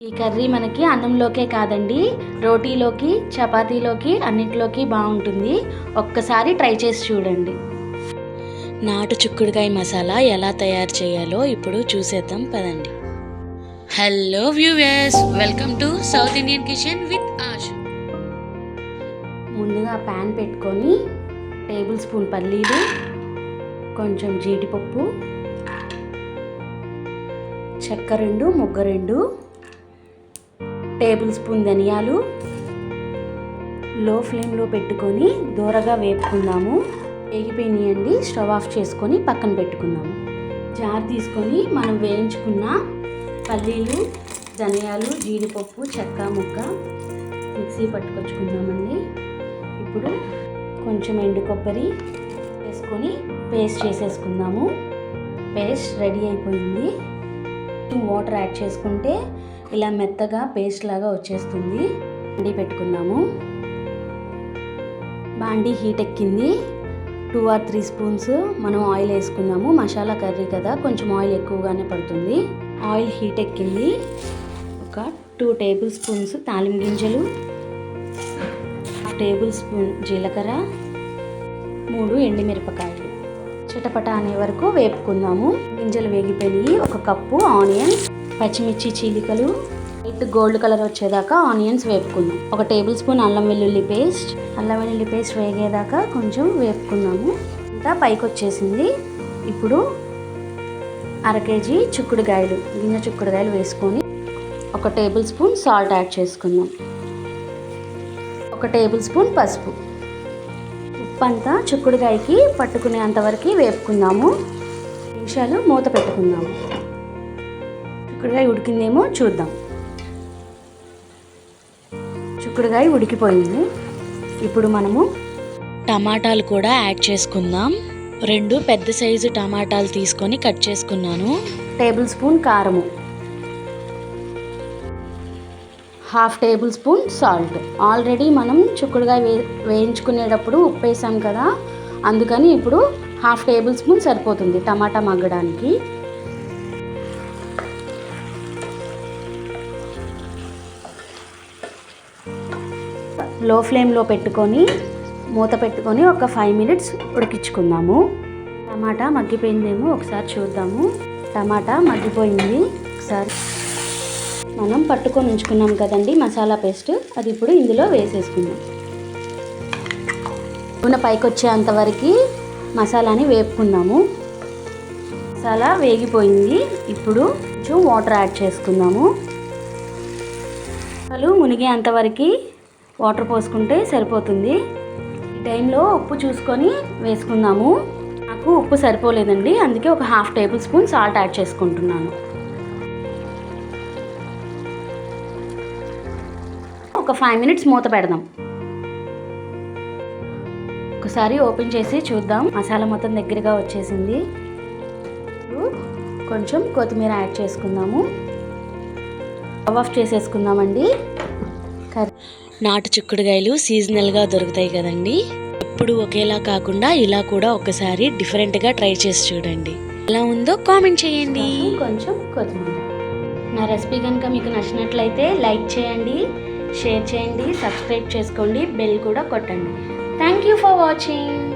ఈ కర్రీ మనకి అన్నంలోకే కాదండి, రోటీలోకి, చపాతీలోకి అన్నిటిలోకి బాగుంటుంది. ఒక్కసారి ట్రై చేసి చూడండి. నాటు చిక్కుడుకాయ మసాలా ఎలా తయారు చేయాలో ఇప్పుడు చూసేద్దాం పదండి. Hello viewers, welcome to south Indian kitchen with ash. ముందుగా ప్యాన్ పెట్టుకొని టేబుల్ స్పూన్ పల్లీలు, కొంచెం జీడిపప్పు, చెక్క 2, మొగ్గ 2, టేబుల్ స్పూన్ ధనియాలు లో ఫ్లేమ్లో పెట్టుకొని దూరగా వేపుకుందాము. వేగిపోయినాయండి, స్టవ్ ఆఫ్ చేసుకొని పక్కన పెట్టుకుందాము. జార్ తీసుకొని మనం వేయించుకున్న పల్లీలు, ధనియాలు, జీడిపప్పు, చెక్క ముక్క మిక్సీ పట్టుకొచ్చుకుందామండి. ఇప్పుడు కొంచెం ఎండు కొబ్బరి వేసుకొని పేస్ట్ చేసేసుకుందాము. పేస్ట్ రెడీ అయిపోయింది. వాటర్ యాడ్ చేసుకుంటే ఇలా మెత్తగా పేస్ట్ లాగా వచ్చేస్తుంది. బాండీ పెట్టుకుందాము. బాండీ హీట్ ఎక్కింది. 2 or 3 స్పూన్స్ మనం ఆయిల్ వేసుకుందాము. మసాలా కర్రీ కదా, కొంచెం ఆయిల్ ఎక్కువగానే పడుతుంది. ఆయిల్ హీట్ ఎక్కింది. ఒక 2 టేబుల్ స్పూన్స్ తాలింపు గింజలు, 1 టేబుల్ స్పూన్ జీలకర్ర, 3 ఎండుమిరపకాయలు చిటపట అనే వరకు వేపుకుందాము. గింజలు వేగిపోయి 1 కప్పు ఆనియన్స్, పచ్చిమిర్చి చీలికలు, లైట్ గోల్డ్ కలర్ వచ్చేదాకా ఆనియన్స్ వేపుకుందాం. 1 టేబుల్ స్పూన్ అల్లం వెల్లుల్లి పేస్ట్ వేగేదాకా కొంచెం వేపుకుందాము. ఇంకా పైకి వచ్చేసింది. ఇప్పుడు 1/2 కేజీ చిక్కుడుకాయలు, గింజ చిక్కుడుకాయలు వేసుకొని 1 టేబుల్ స్పూన్ సాల్ట్ యాడ్ చేసుకుందాం. 1 టేబుల్ స్పూన్ పసుపు. ఉప్పు అంతా చిక్కుడుకాయకి పట్టుకునేంత వరకు వేపుకుందాము. నిమిషాలు మూత పెట్టుకుందాము. చిక్కుడుకాయ ఉడికిందేమో చూద్దాం. చిక్కుడుకాయ ఉడికిపోయింది. ఇప్పుడు మనము టమాటాలు కూడా యాడ్ చేసుకుందాం. 2 పెద్ద సైజు టమాటాలు తీసుకొని కట్ చేసుకున్నాను. టేబుల్ స్పూన్ కారము, 1/2 టేబుల్ స్పూన్ సాల్ట్. ఆల్రెడీ మనం చిక్కుడుకాయ వేయించుకునేటప్పుడు ఉప్పు వేసాం కదా, అందుకని ఇప్పుడు 1/2 టేబుల్ స్పూన్ సరిపోతుంది టమాటా మగ్గడానికి. లో ఫ్లేమ్లో పెట్టుకొని మూత పెట్టుకొని ఒక 5 మినిట్స్ ఉడికించుకుందాము. టమాటా మగ్గిపోయిందేమో ఒకసారి చూద్దాము. టమాటా మగ్గిపోయింది. ఒకసారి మనం పట్టుకొని ఉంచుకున్నాం కదండి మసాలా పేస్ట్, అది ఇప్పుడు ఇందులో వేసేసుకుందాం. నూనె పైకి వచ్చేంత వరకు మసాలాని వేపుకుందాము. మసాలా వేగిపోయింది. ఇప్పుడు కొంచెం వాటర్ యాడ్ చేసుకుందాము. మసాలు మునిగేంత వరకు వాటర్ పోసుకుంటే సరిపోతుంది. ఈ టైంలో ఉప్పు చూసుకొని వేసుకుందాము. నాకు ఉప్పు సరిపోలేదండి, అందుకే ఒక 1/2 టేబుల్ స్పూన్ సాల్ట్ యాడ్ చేసుకుంటున్నాను. ఒక 5 మినిట్స్ మూత పెడదాం. ఒకసారి ఓపెన్ చేసి చూద్దాం. మసాలా మొత్తం దగ్గరగా వచ్చేసింది. కొంచెం కొత్తిమీర యాడ్ చేసుకుందాము. స్టవ్ ఆఫ్ చేసేసుకుందామండి. నాటు చిక్కుడుకాయలు సీజనల్గా దొరుకుతాయి కదండి. ఎప్పుడు ఒకేలా కాకుండా ఇలా కూడా ఒకసారి డిఫరెంట్గా ట్రై చేసి చూడండి. ఎలా ఉందో కామెంట్ చేయండి. కొంచెం కొత్తిమీర. నా రెసిపీ కనుక మీకు నచ్చినట్లయితే లైక్ చేయండి, షేర్ చేయండి, సబ్స్క్రైబ్ చేసుకోండి, బెల్ కూడా కొట్టండి. Thank you for watching.